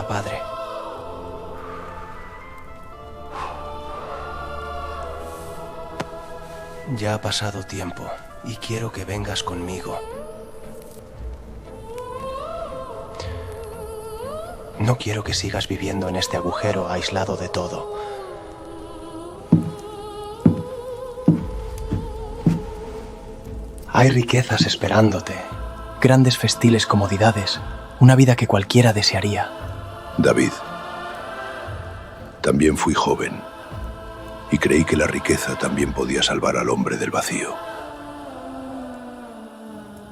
nada, padre. Ya ha pasado tiempo y quiero que vengas conmigo. No quiero que sigas viviendo en este agujero aislado de todo. Hay riquezas esperándote, grandes festiles comodidades, una vida que cualquiera desearía. David, también fui joven y creí que la riqueza también podía salvar al hombre del vacío.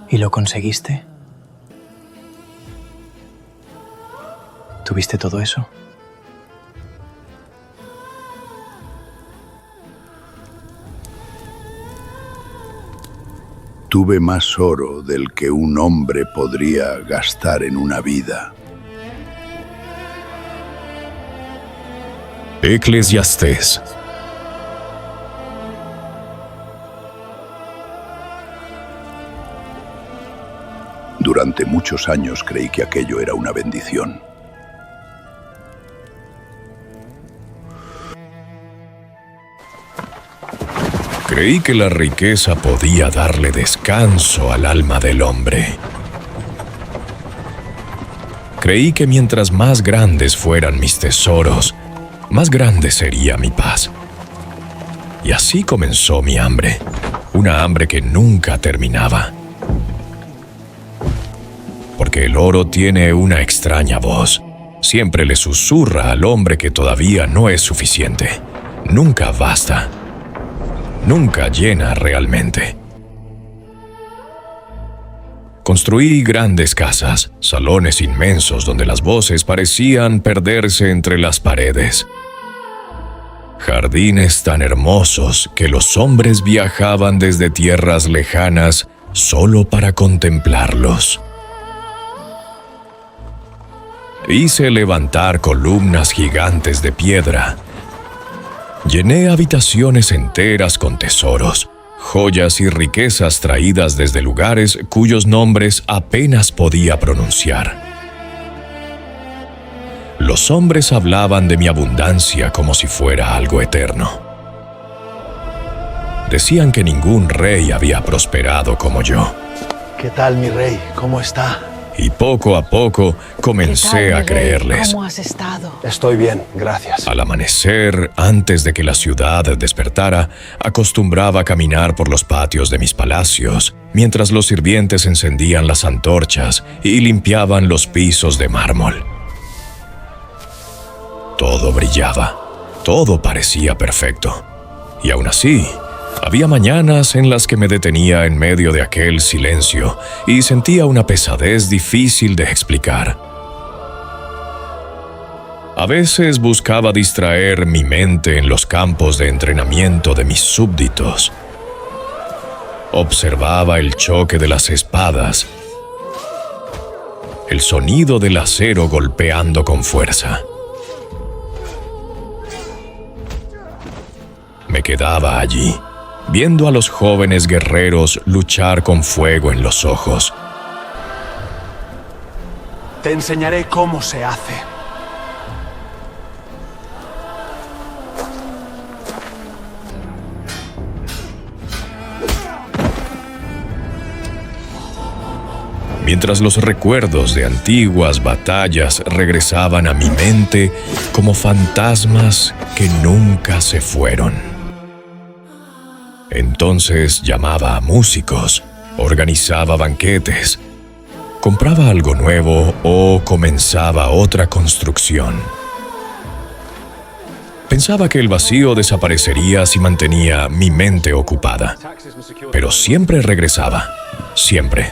¿Y lo conseguiste? ¿Tuviste todo eso? Tuve más oro del que un hombre podría gastar en una vida. Eclesiastés. Durante muchos años creí que aquello era una bendición. Creí que la riqueza podía darle descanso al alma del hombre. Creí que mientras más grandes fueran mis tesoros, más grande sería mi paz. Y así comenzó mi hambre, una hambre que nunca terminaba. Porque el oro tiene una extraña voz. Siempre le susurra al hombre que todavía no es suficiente. Nunca basta. Nunca llena realmente. Construí grandes casas, salones inmensos donde las voces parecían perderse entre las paredes. Jardines tan hermosos que los hombres viajaban desde tierras lejanas solo para contemplarlos. Hice levantar columnas gigantes de piedra. Llené habitaciones enteras con tesoros, joyas y riquezas traídas desde lugares cuyos nombres apenas podía pronunciar. Los hombres hablaban de mi abundancia como si fuera algo eterno. Decían que ningún rey había prosperado como yo. ¿Qué tal, mi rey? ¿Cómo está? Y poco a poco comencé a creerles. ¿Cómo has estado? Estoy bien, gracias. Al amanecer, antes de que la ciudad despertara, acostumbraba a caminar por los patios de mis palacios, mientras los sirvientes encendían las antorchas y limpiaban los pisos de mármol. Todo brillaba, todo parecía perfecto. Y aún así, había mañanas en las que me detenía en medio de aquel silencio y sentía una pesadez difícil de explicar. A veces buscaba distraer mi mente en los campos de entrenamiento de mis súbditos. Observaba el choque de las espadas, el sonido del acero golpeando con fuerza. Me quedaba allí, viendo a los jóvenes guerreros luchar con fuego en los ojos. Te enseñaré cómo se hace. Mientras los recuerdos de antiguas batallas regresaban a mi mente como fantasmas que nunca se fueron. Entonces llamaba a músicos, organizaba banquetes, compraba algo nuevo o comenzaba otra construcción. Pensaba que el vacío desaparecería si mantenía mi mente ocupada, pero siempre regresaba, siempre.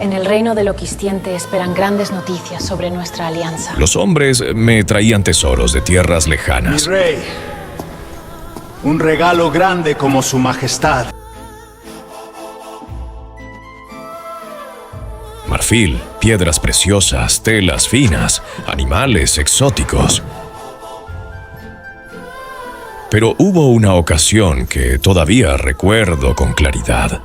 En el reino del Oquistiente esperan grandes noticias sobre nuestra alianza. Los hombres me traían tesoros de tierras lejanas. Mi rey, un regalo grande como su majestad. Marfil, piedras preciosas, telas finas, animales exóticos. Pero hubo una ocasión que todavía recuerdo con claridad.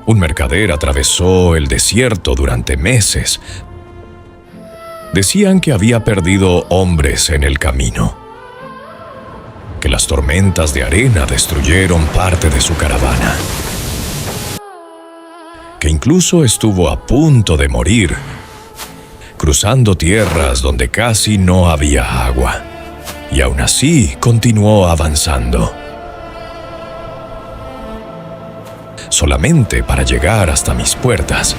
Un mercader atravesó el desierto durante meses decían que había perdido hombres en el camino, que las tormentas de arena destruyeron parte de su caravana, que incluso estuvo a punto de morir, cruzando tierras donde casi no había agua, y aún así continuó avanzando, solamente para llegar hasta mis puertas,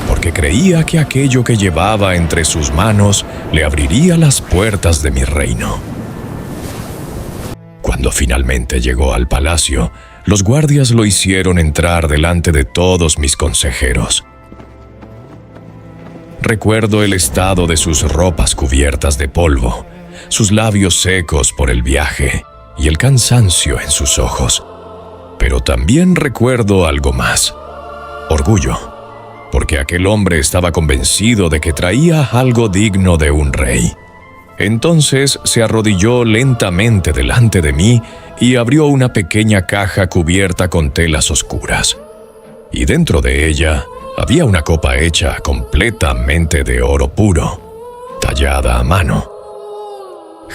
porque creía que aquello que llevaba entre sus manos le abriría las puertas de mi reino. Cuando finalmente llegó al palacio, los guardias lo hicieron entrar delante de todos mis consejeros. Recuerdo el estado de sus ropas cubiertas de polvo, sus labios secos por el viaje y el cansancio en sus ojos. Pero también recuerdo algo más: orgullo, porque aquel hombre estaba convencido de que traía algo digno de un rey. Entonces se arrodilló lentamente delante de mí y abrió una pequeña caja cubierta con telas oscuras. Y dentro de ella había una copa hecha completamente de oro puro, tallada a mano.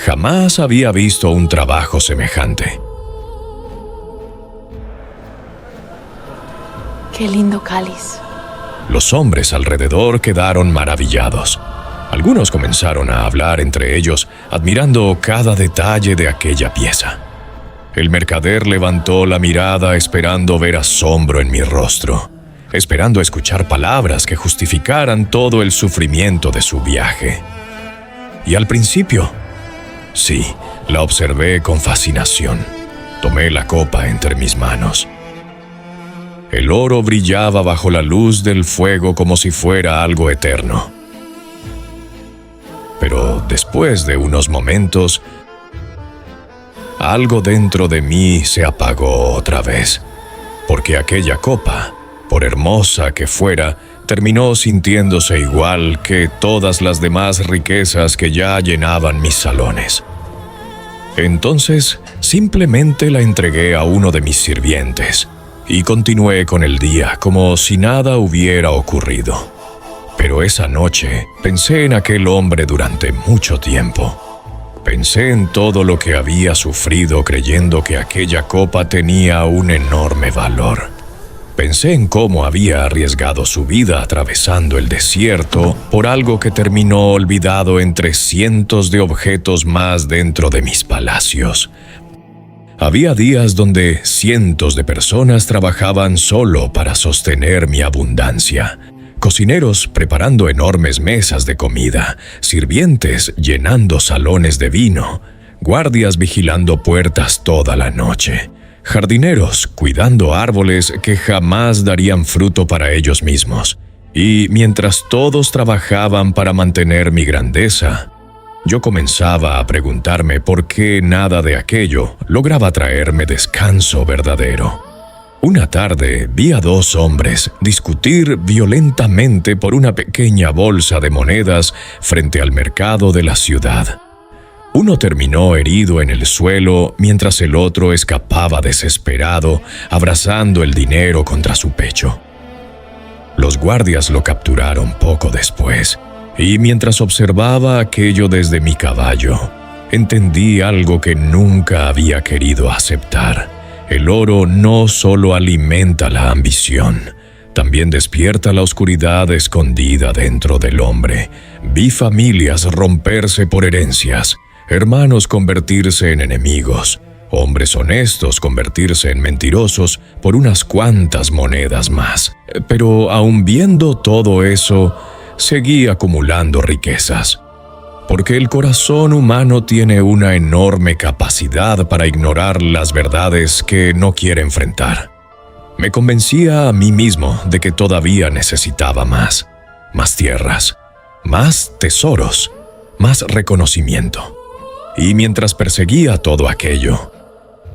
Jamás había visto un trabajo semejante. Qué lindo cáliz. Los hombres alrededor quedaron maravillados. Algunos comenzaron a hablar entre ellos, admirando cada detalle de aquella pieza. El mercader levantó la mirada esperando ver asombro en mi rostro, esperando escuchar palabras que justificaran todo el sufrimiento de su viaje. Y al principio, sí, la observé con fascinación. Tomé la copa entre mis manos. El oro brillaba bajo la luz del fuego como si fuera algo eterno. Pero después de unos momentos, algo dentro de mí se apagó otra vez, porque aquella copa, por hermosa que fuera, terminó sintiéndose igual que todas las demás riquezas que ya llenaban mis salones. Entonces, simplemente la entregué a uno de mis sirvientes y continué con el día como si nada hubiera ocurrido. Pero esa noche pensé en aquel hombre durante mucho tiempo. Pensé en todo lo que había sufrido creyendo que aquella copa tenía un enorme valor. Pensé en cómo había arriesgado su vida atravesando el desierto por algo que terminó olvidado entre cientos de objetos más dentro de mis palacios. Había días donde cientos de personas trabajaban solo para sostener mi abundancia. Cocineros preparando enormes mesas de comida, sirvientes llenando salones de vino, guardias vigilando puertas toda la noche, jardineros cuidando árboles que jamás darían fruto para ellos mismos. Y mientras todos trabajaban para mantener mi grandeza, yo comenzaba a preguntarme por qué nada de aquello lograba traerme descanso verdadero. Una tarde vi a dos hombres discutir violentamente por una pequeña bolsa de monedas frente al mercado de la ciudad. Uno terminó herido en el suelo mientras el otro escapaba desesperado, abrazando el dinero contra su pecho. Los guardias lo capturaron poco después, y mientras observaba aquello desde mi caballo, entendí algo que nunca había querido aceptar. El oro no solo alimenta la ambición, también despierta la oscuridad escondida dentro del hombre. Vi familias romperse por herencias, hermanos convertirse en enemigos, hombres honestos convertirse en mentirosos por unas cuantas monedas más. Pero aun viendo todo eso, seguí acumulando riquezas. Porque el corazón humano tiene una enorme capacidad para ignorar las verdades que no quiere enfrentar. Me convencía a mí mismo de que todavía necesitaba más tierras, más tesoros, más reconocimiento. Y mientras perseguía todo aquello,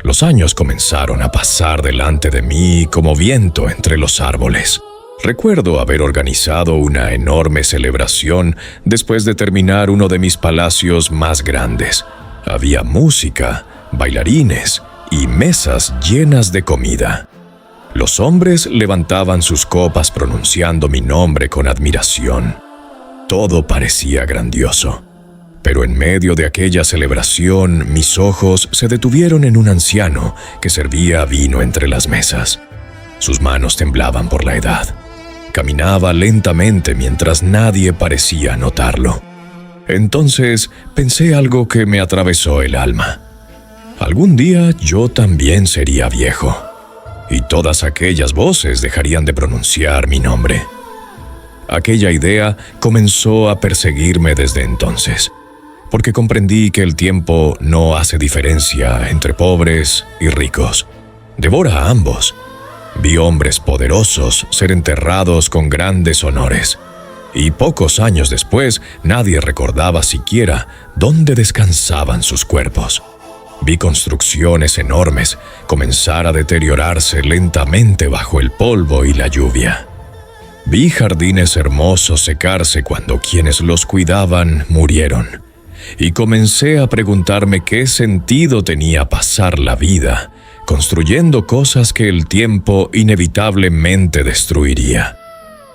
los años comenzaron a pasar delante de mí como viento entre los árboles. Recuerdo haber organizado una enorme celebración después de terminar uno de mis palacios más grandes. Había música, bailarines y mesas llenas de comida. Los hombres levantaban sus copas pronunciando mi nombre con admiración. todo parecía grandioso. Pero en medio de aquella celebración, mis ojos se detuvieron en un anciano que servía vino entre las mesas. Sus manos temblaban por la edad. Caminaba lentamente mientras nadie parecía notarlo. Entonces pensé algo que me atravesó el alma. Algún día yo también sería viejo, y todas aquellas voces dejarían de pronunciar mi nombre. Aquella idea comenzó a perseguirme desde entonces, porque comprendí que el tiempo no hace diferencia entre pobres y ricos. Devora a ambos. Vi hombres poderosos ser enterrados con grandes honores, y pocos años después nadie recordaba siquiera dónde descansaban sus cuerpos. Vi construcciones enormes comenzar a deteriorarse lentamente bajo el polvo y la lluvia. Vi jardines hermosos secarse cuando quienes los cuidaban murieron, y comencé a preguntarme qué sentido tenía pasar la vida construyendo cosas que el tiempo inevitablemente destruiría.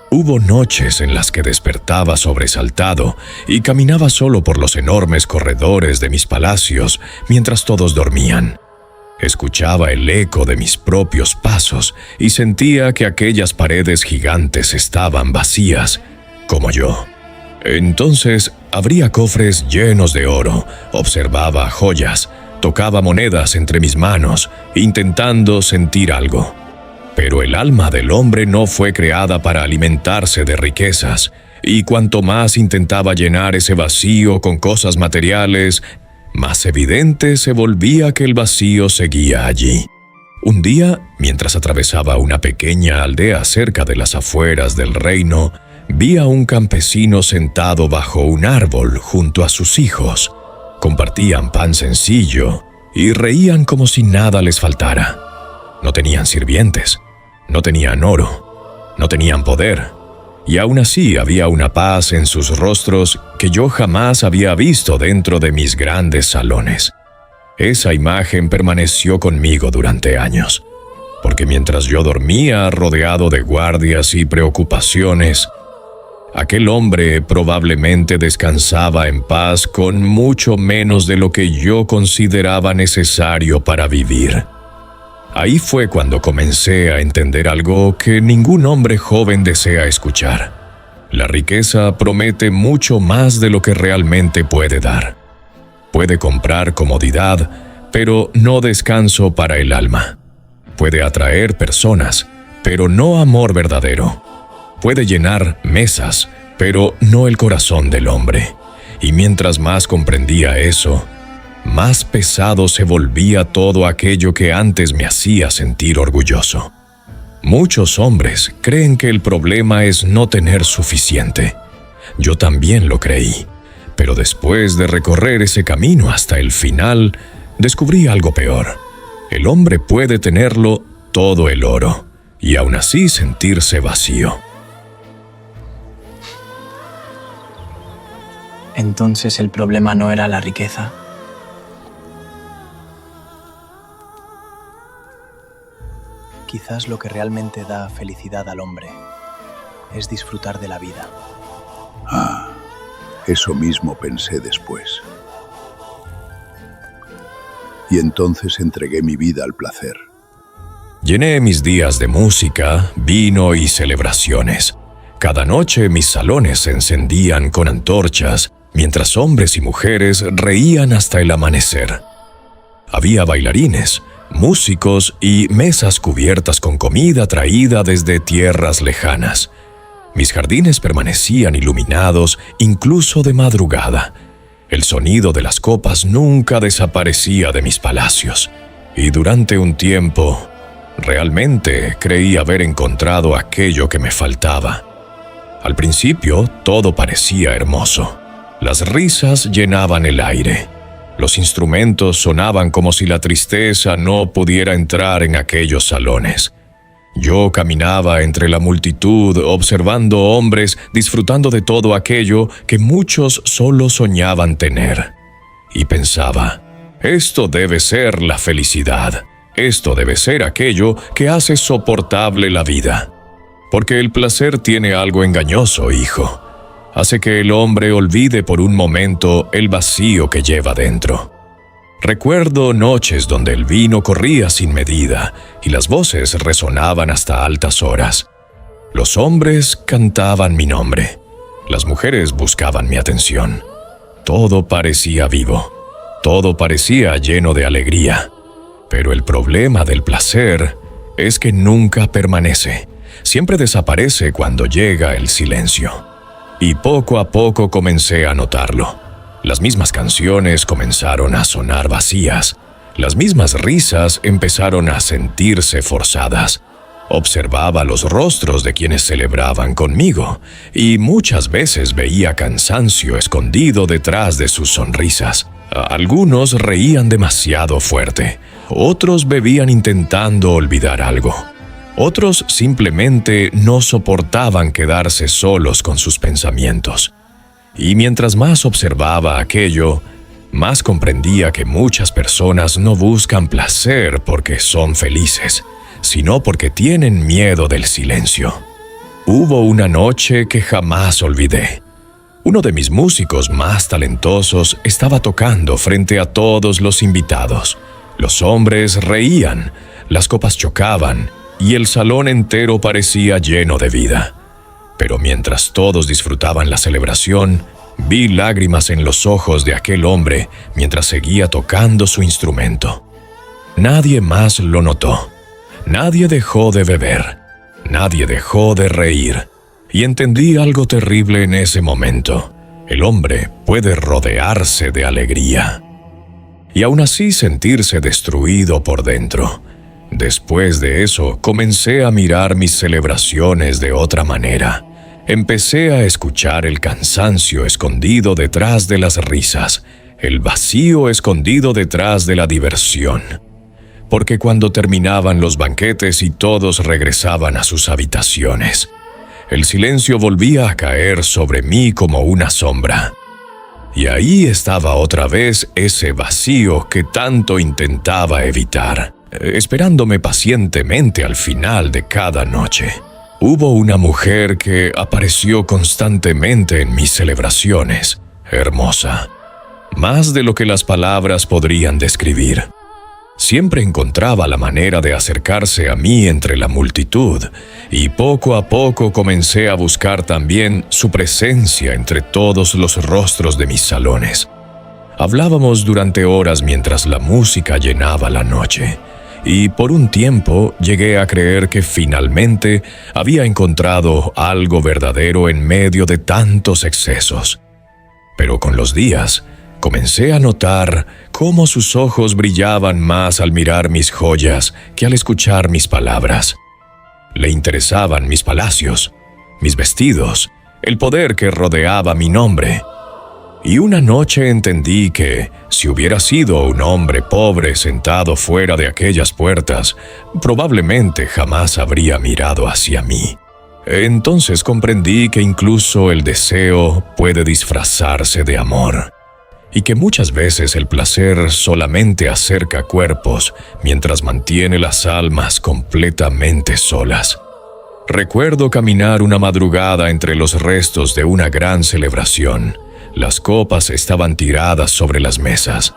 Hubo noches en las que despertaba sobresaltado y caminaba solo por los enormes corredores de mis palacios mientras todos dormían. Escuchaba el eco de mis propios pasos y sentía que aquellas paredes gigantes estaban vacías, como yo. Entonces abría cofres llenos de oro, observaba joyas, tocaba monedas entre mis manos, intentando sentir algo. Pero el alma del hombre no fue creada para alimentarse de riquezas, y cuanto más intentaba llenar ese vacío con cosas materiales, más evidente se volvía que el vacío seguía allí. Un día, mientras atravesaba una pequeña aldea cerca de las afueras del reino, vi a un campesino sentado bajo un árbol junto a sus hijos. Compartían pan sencillo y reían como si nada les faltara. No tenían sirvientes, no tenían oro, no tenían poder, y aún así había una paz en sus rostros que yo jamás había visto dentro de mis grandes salones. Esa imagen permaneció conmigo durante años, porque mientras yo dormía rodeado de guardias y preocupaciones, aquel hombre probablemente descansaba en paz con mucho menos de lo que yo consideraba necesario para vivir. Ahí fue cuando comencé a entender algo que ningún hombre joven desea escuchar. La riqueza promete mucho más de lo que realmente puede dar. Puede comprar comodidad, pero no descanso para el alma. Puede atraer personas, pero no amor verdadero. Puede llenar mesas, pero no el corazón del hombre. Y mientras más comprendía eso, más pesado se volvía todo aquello que antes me hacía sentir orgulloso. Muchos hombres creen que el problema es no tener suficiente. Yo también lo creí, pero después de recorrer ese camino hasta el final, descubrí algo peor. El hombre puede tenerlo todo el oro, y aún así sentirse vacío. Entonces el problema no era la riqueza. Quizás lo que realmente da felicidad al hombre es disfrutar de la vida. Ah, eso mismo pensé después. Y entonces entregué mi vida al placer. Llené mis días de música, vino y celebraciones. Cada noche mis salones se encendían con antorchas, mientras hombres y mujeres reían hasta el amanecer. Había bailarines, músicos y mesas cubiertas con comida traída desde tierras lejanas. Mis jardines permanecían iluminados incluso de madrugada. El sonido de las copas nunca desaparecía de mis palacios. Y durante un tiempo, realmente creí haber encontrado aquello que me faltaba. Al principio, todo parecía hermoso. Las risas llenaban el aire. Los instrumentos sonaban como si la tristeza no pudiera entrar en aquellos salones. Yo caminaba entre la multitud observando hombres disfrutando de todo aquello que muchos solo soñaban tener. Y pensaba, esto debe ser la felicidad. Esto debe ser aquello que hace soportable la vida. Porque el placer tiene algo engañoso, hijo. hace que el hombre olvide por un momento el vacío que lleva dentro. Recuerdo noches donde el vino corría sin medida y las voces resonaban hasta altas horas. Los hombres cantaban mi nombre, las mujeres buscaban mi atención. Todo parecía vivo, todo parecía lleno de alegría. Pero el problema del placer es que nunca permanece, siempre desaparece cuando llega el silencio. Y poco a poco comencé a notarlo. Las mismas canciones comenzaron a sonar vacías, las mismas risas empezaron a sentirse forzadas. Observaba los rostros de quienes celebraban conmigo y muchas veces veía cansancio escondido detrás de sus sonrisas. Algunos reían demasiado fuerte, otros bebían intentando olvidar algo. Otros simplemente no soportaban quedarse solos con sus pensamientos. Y mientras más observaba aquello, más comprendía que muchas personas no buscan placer porque son felices, sino porque tienen miedo del silencio. Hubo una noche que jamás olvidé. Uno de mis músicos más talentosos estaba tocando frente a todos los invitados. Los hombres reían, las copas chocaban y el salón entero parecía lleno de vida. Pero mientras todos disfrutaban la celebración, vi lágrimas en los ojos de aquel hombre mientras seguía tocando su instrumento. Nadie más lo notó. Nadie dejó de beber. Nadie dejó de reír. Y entendí algo terrible en ese momento. El hombre puede rodearse de alegría y aún así sentirse destruido por dentro. Después de eso, comencé a mirar mis celebraciones de otra manera. Empecé a escuchar el cansancio escondido detrás de las risas, el vacío escondido detrás de la diversión. Porque cuando terminaban los banquetes y todos regresaban a sus habitaciones, el silencio volvía a caer sobre mí como una sombra. Y ahí estaba otra vez ese vacío que tanto intentaba evitar, esperándome pacientemente al final de cada noche. Hubo una mujer que apareció constantemente en mis celebraciones, hermosa, más de lo que las palabras podrían describir. Siempre encontraba la manera de acercarse a mí entre la multitud, y poco a poco comencé a buscar también su presencia entre todos los rostros de mis salones. Hablábamos durante horas mientras la música llenaba la noche, y por un tiempo llegué a creer que finalmente había encontrado algo verdadero en medio de tantos excesos. Pero con los días, comencé a notar cómo sus ojos brillaban más al mirar mis joyas que al escuchar mis palabras. Le interesaban mis palacios, mis vestidos, el poder que rodeaba mi nombre. Y una noche entendí que, si hubiera sido un hombre pobre sentado fuera de aquellas puertas, probablemente jamás habría mirado hacia mí. Entonces comprendí que incluso el deseo puede disfrazarse de amor, y que muchas veces el placer solamente acerca cuerpos mientras mantiene las almas completamente solas. Recuerdo caminar una madrugada entre los restos de una gran celebración. Las copas estaban tiradas sobre las mesas.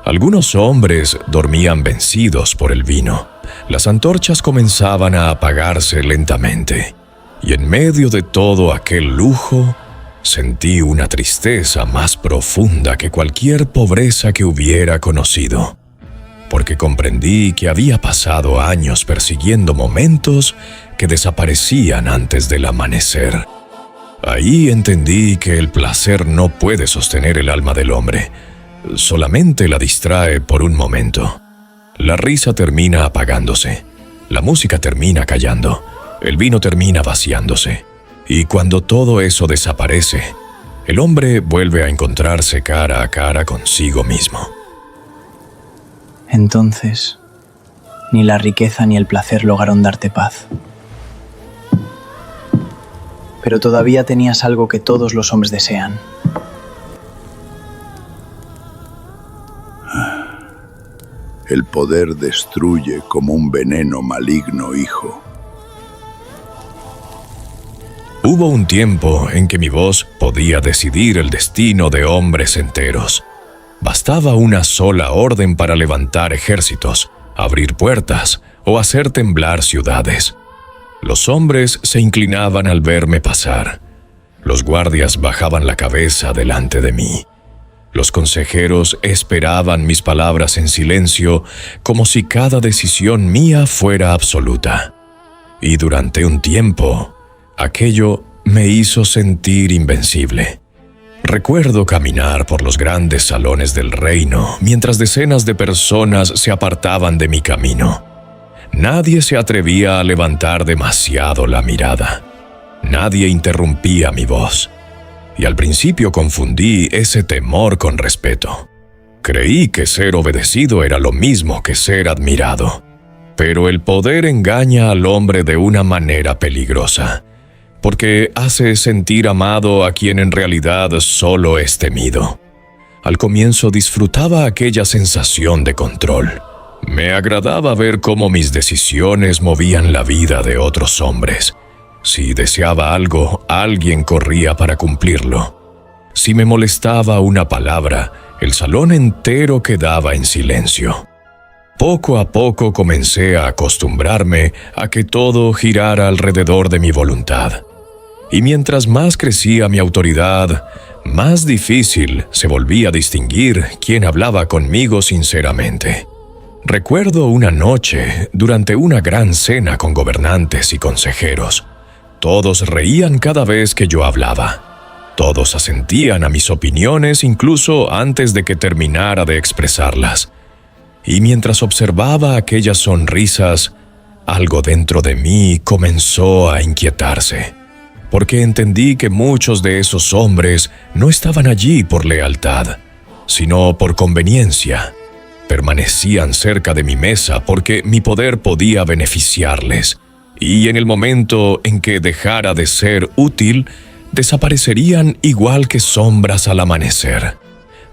Algunos hombres dormían vencidos por el vino. Las antorchas comenzaban a apagarse lentamente. Y en medio de todo aquel lujo, sentí una tristeza más profunda que cualquier pobreza que hubiera conocido, porque comprendí que había pasado años persiguiendo momentos que desaparecían antes del amanecer. Ahí entendí que el placer no puede sostener el alma del hombre, solamente la distrae por un momento. La risa termina apagándose, la música termina callando, el vino termina vaciándose. Y cuando todo eso desaparece, el hombre vuelve a encontrarse cara a cara consigo mismo. Entonces, ni la riqueza ni el placer lograron darte paz. Pero todavía tenías algo que todos los hombres desean. El poder destruye como un veneno maligno, hijo. Hubo un tiempo en que mi voz podía decidir el destino de hombres enteros. Bastaba una sola orden para levantar ejércitos, abrir puertas o hacer temblar ciudades. Los hombres se inclinaban al verme pasar. Los guardias bajaban la cabeza delante de mí. Los consejeros esperaban mis palabras en silencio, como si cada decisión mía fuera absoluta. Y durante un tiempo, aquello me hizo sentir invencible. Recuerdo caminar por los grandes salones del reino mientras decenas de personas se apartaban de mi camino. Nadie se atrevía a levantar demasiado la mirada. Nadie interrumpía mi voz. Y al principio confundí ese temor con respeto. Creí que ser obedecido era lo mismo que ser admirado. Pero el poder engaña al hombre de una manera peligrosa, porque hace sentir amado a quien en realidad solo es temido. Al comienzo disfrutaba aquella sensación de control. Me agradaba ver cómo mis decisiones movían la vida de otros hombres. Si deseaba algo, alguien corría para cumplirlo. Si me molestaba una palabra, el salón entero quedaba en silencio. Poco a poco comencé a acostumbrarme a que todo girara alrededor de mi voluntad. Y mientras más crecía mi autoridad, más difícil se volvía a distinguir quién hablaba conmigo sinceramente. Recuerdo una noche, durante una gran cena con gobernantes y consejeros. Todos reían cada vez que yo hablaba. Todos asentían a mis opiniones incluso antes de que terminara de expresarlas. Y mientras observaba aquellas sonrisas, algo dentro de mí comenzó a inquietarse, porque entendí que muchos de esos hombres no estaban allí por lealtad, sino por conveniencia. Permanecían cerca de mi mesa porque mi poder podía beneficiarles, y en el momento en que dejara de ser útil, desaparecerían igual que sombras al amanecer.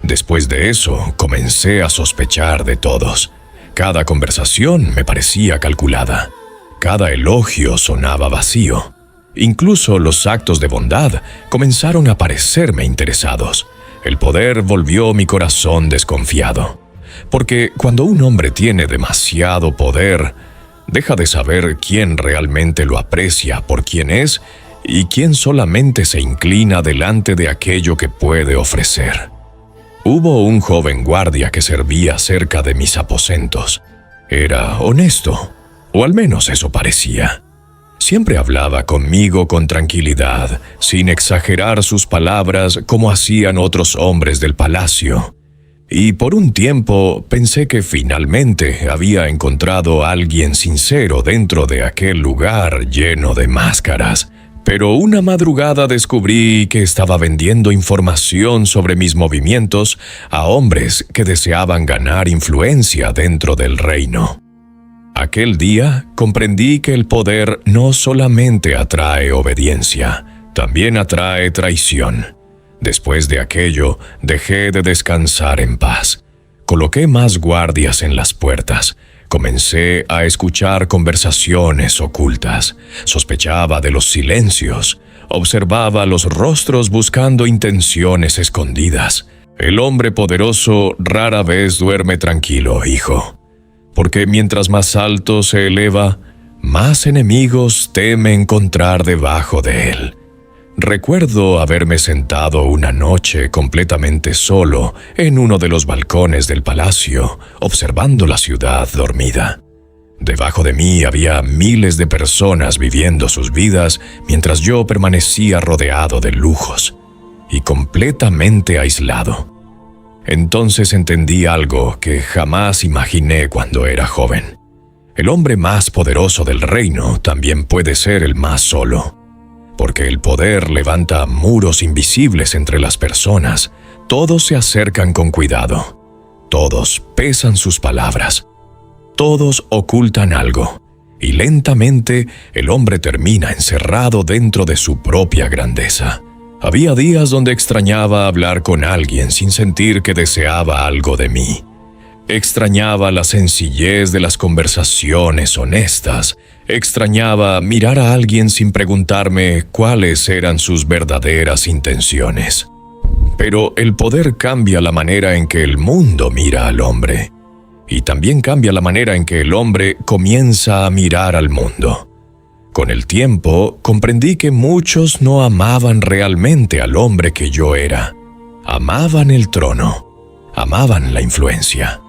Después de eso, comencé a sospechar de todos. Cada conversación me parecía calculada. Cada elogio sonaba vacío. Incluso los actos de bondad comenzaron a parecerme interesados. El poder volvió mi corazón desconfiado. Porque cuando un hombre tiene demasiado poder, deja de saber quién realmente lo aprecia por quien es y quién solamente se inclina delante de aquello que puede ofrecer. Hubo un joven guardia que servía cerca de mis aposentos. Era honesto, o al menos eso parecía. Siempre hablaba conmigo con tranquilidad, sin exagerar sus palabras como hacían otros hombres del palacio. Y por un tiempo pensé que finalmente había encontrado a alguien sincero dentro de aquel lugar lleno de máscaras. Pero una madrugada descubrí que estaba vendiendo información sobre mis movimientos a hombres que deseaban ganar influencia dentro del reino. Aquel día comprendí que el poder no solamente atrae obediencia, también atrae traición. Después de aquello, dejé de descansar en paz. Coloqué más guardias en las puertas. Comencé a escuchar conversaciones ocultas. Sospechaba de los silencios. Observaba los rostros buscando intenciones escondidas. El hombre poderoso rara vez duerme tranquilo, hijo. Porque mientras más alto se eleva, más enemigos teme encontrar debajo de él. Recuerdo haberme sentado una noche completamente solo en uno de los balcones del palacio, observando la ciudad dormida. Debajo de mí había miles de personas viviendo sus vidas mientras yo permanecía rodeado de lujos y completamente aislado. Entonces entendí algo que jamás imaginé cuando era joven. El hombre más poderoso del reino también puede ser el más solo. Porque el poder levanta muros invisibles entre las personas. Todos se acercan con cuidado. Todos pesan sus palabras. Todos ocultan algo. Y lentamente el hombre termina encerrado dentro de su propia grandeza. Había días donde extrañaba hablar con alguien sin sentir que deseaba algo de mí. Extrañaba la sencillez de las conversaciones honestas. Extrañaba mirar a alguien sin preguntarme cuáles eran sus verdaderas intenciones. Pero el poder cambia la manera en que el mundo mira al hombre, y también cambia la manera en que el hombre comienza a mirar al mundo. Con el tiempo, comprendí que muchos no amaban realmente al hombre que yo era. Amaban el trono, amaban la influencia,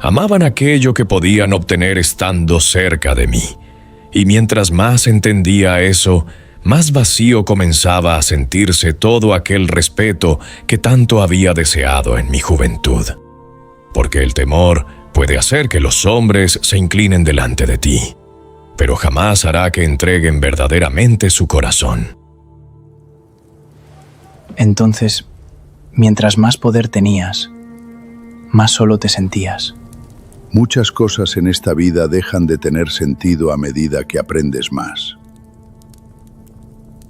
amaban aquello que podían obtener estando cerca de mí. Y mientras más entendía eso, más vacío comenzaba a sentirse todo aquel respeto que tanto había deseado en mi juventud. Porque el temor puede hacer que los hombres se inclinen delante de ti, pero jamás hará que entreguen verdaderamente su corazón. Entonces, mientras más poder tenías, más solo te sentías. Muchas cosas en esta vida dejan de tener sentido a medida que aprendes más.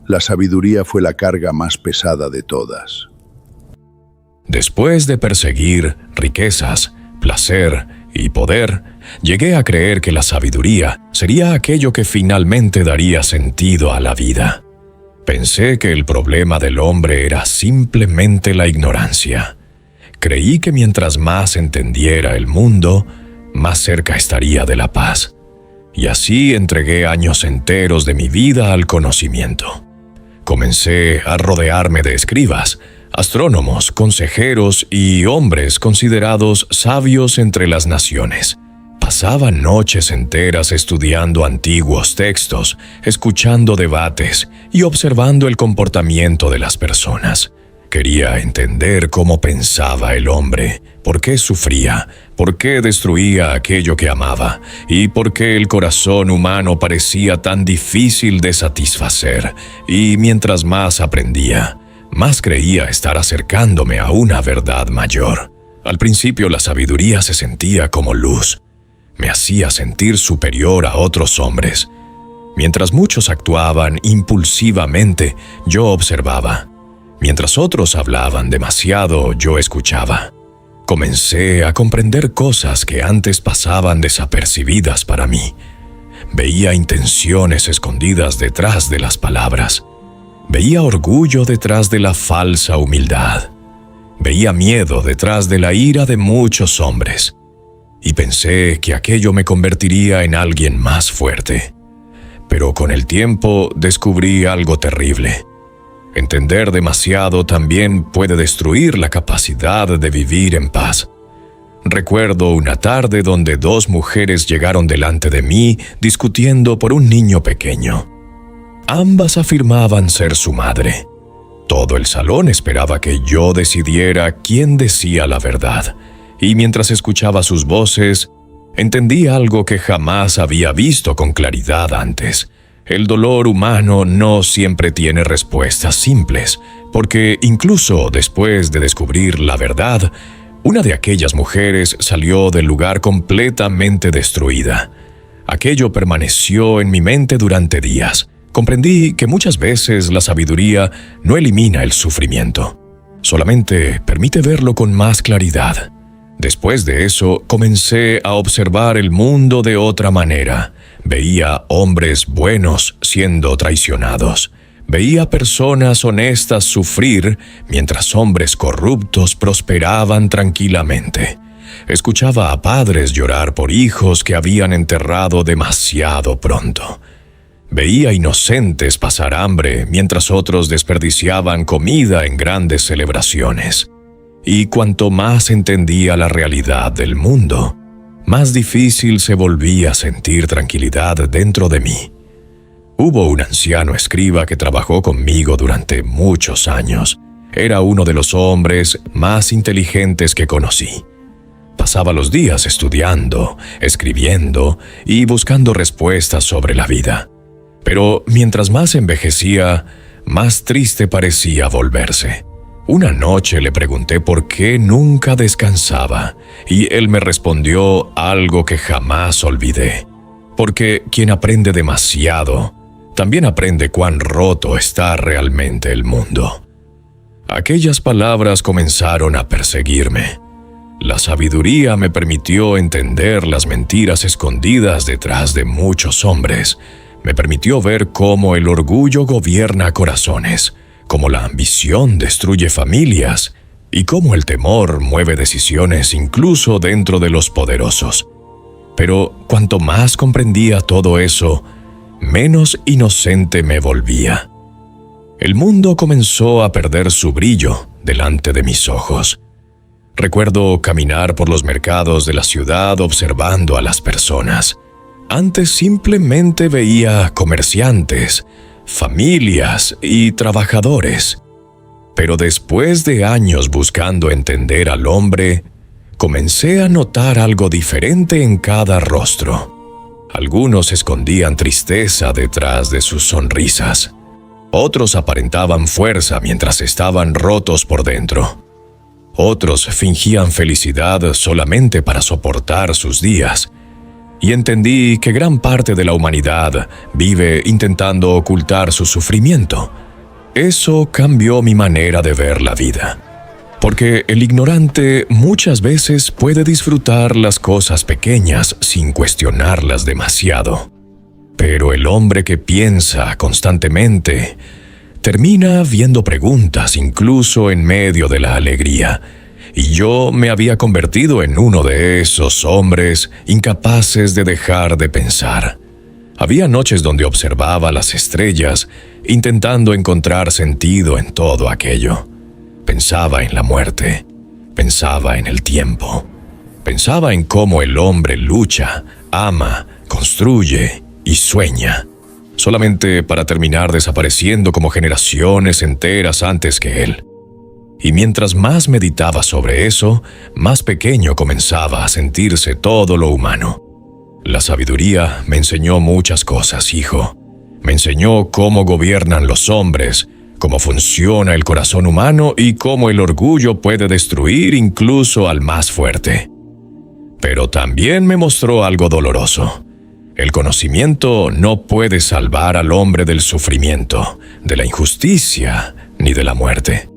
La sabiduría fue la carga más pesada de todas. Después de perseguir riquezas, placer y poder, llegué a creer que la sabiduría sería aquello que finalmente daría sentido a la vida. Pensé que el problema del hombre era simplemente la ignorancia. Creí que mientras más entendiera el mundo, más cerca estaría de la paz. Y así entregué años enteros de mi vida al conocimiento. Comencé a rodearme de escribas, astrónomos, consejeros y hombres considerados sabios entre las naciones. Pasaba noches enteras estudiando antiguos textos, escuchando debates y observando el comportamiento de las personas. Quería entender cómo pensaba el hombre, por qué sufría, por qué destruía aquello que amaba y por qué el corazón humano parecía tan difícil de satisfacer. Y mientras más aprendía, más creía estar acercándome a una verdad mayor. Al principio la sabiduría se sentía como luz. Me hacía sentir superior a otros hombres. Mientras muchos actuaban impulsivamente, yo observaba. Mientras otros hablaban demasiado, yo escuchaba. Comencé a comprender cosas que antes pasaban desapercibidas para mí. Veía intenciones escondidas detrás de las palabras. Veía orgullo detrás de la falsa humildad. Veía miedo detrás de la ira de muchos hombres. Y pensé que aquello me convertiría en alguien más fuerte. Pero con el tiempo descubrí algo terrible. Entender demasiado también puede destruir la capacidad de vivir en paz. Recuerdo una tarde donde dos mujeres llegaron delante de mí discutiendo por un niño pequeño. Ambas afirmaban ser su madre. Todo el salón esperaba que yo decidiera quién decía la verdad, y mientras escuchaba sus voces, entendí algo que jamás había visto con claridad antes. El dolor humano no siempre tiene respuestas simples, porque incluso después de descubrir la verdad, una de aquellas mujeres salió del lugar completamente destruida. Aquello permaneció en mi mente durante días. Comprendí que muchas veces la sabiduría no elimina el sufrimiento, solamente permite verlo con más claridad. Después de eso, comencé a observar el mundo de otra manera. Veía hombres buenos siendo traicionados. Veía personas honestas sufrir, mientras hombres corruptos prosperaban tranquilamente. Escuchaba a padres llorar por hijos que habían enterrado demasiado pronto. Veía inocentes pasar hambre, mientras otros desperdiciaban comida en grandes celebraciones. Y cuanto más entendía la realidad del mundo, más difícil se volvía a sentir tranquilidad dentro de mí. Hubo un anciano escriba que trabajó conmigo durante muchos años. Era uno de los hombres más inteligentes que conocí. Pasaba los días estudiando, escribiendo y buscando respuestas sobre la vida. Pero mientras más envejecía, más triste parecía volverse. Una noche le pregunté por qué nunca descansaba, y él me respondió algo que jamás olvidé. Porque quien aprende demasiado, también aprende cuán roto está realmente el mundo. Aquellas palabras comenzaron a perseguirme. La sabiduría me permitió entender las mentiras escondidas detrás de muchos hombres. Me permitió ver cómo el orgullo gobierna corazones, cómo la ambición destruye familias y cómo el temor mueve decisiones incluso dentro de los poderosos. Pero cuanto más comprendía todo eso, menos inocente me volvía. El mundo comenzó a perder su brillo delante de mis ojos. Recuerdo caminar por los mercados de la ciudad observando a las personas. Antes simplemente veía comerciantes, familias y trabajadores. Pero después de años buscando entender al hombre, comencé a notar algo diferente en cada rostro. Algunos escondían tristeza detrás de sus sonrisas. Otros aparentaban fuerza mientras estaban rotos por dentro. Otros fingían felicidad solamente para soportar sus días. Y entendí que gran parte de la humanidad vive intentando ocultar su sufrimiento. Eso cambió mi manera de ver la vida. Porque el ignorante muchas veces puede disfrutar las cosas pequeñas sin cuestionarlas demasiado. Pero el hombre que piensa constantemente termina viendo preguntas incluso en medio de la alegría. Y yo me había convertido en uno de esos hombres incapaces de dejar de pensar. Había noches donde observaba las estrellas, intentando encontrar sentido en todo aquello. Pensaba en la muerte, pensaba en el tiempo, pensaba en cómo el hombre lucha, ama, construye y sueña, solamente para terminar desapareciendo como generaciones enteras antes que él. Y mientras más meditaba sobre eso, más pequeño comenzaba a sentirse todo lo humano. La sabiduría me enseñó muchas cosas, hijo. Me enseñó cómo gobiernan los hombres, cómo funciona el corazón humano y cómo el orgullo puede destruir incluso al más fuerte. Pero también me mostró algo doloroso. El conocimiento no puede salvar al hombre del sufrimiento, de la injusticia ni de la muerte.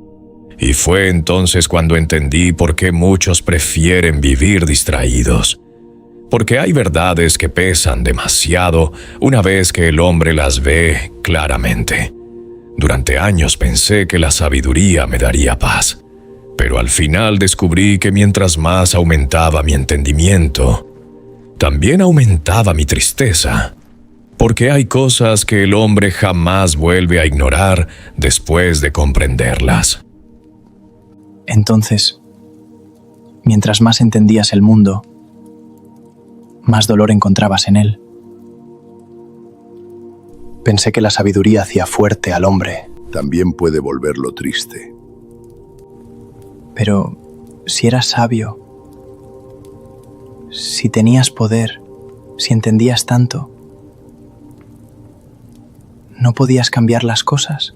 Y fue entonces cuando entendí por qué muchos prefieren vivir distraídos. Porque hay verdades que pesan demasiado una vez que el hombre las ve claramente. Durante años pensé que la sabiduría me daría paz, pero al final descubrí que mientras más aumentaba mi entendimiento, también aumentaba mi tristeza, porque hay cosas que el hombre jamás vuelve a ignorar después de comprenderlas. Entonces, mientras más entendías el mundo, más dolor encontrabas en él. Pensé que la sabiduría hacía fuerte al hombre. También puede volverlo triste. Pero si eras sabio, si tenías poder, si entendías tanto, ¿no podías cambiar las cosas?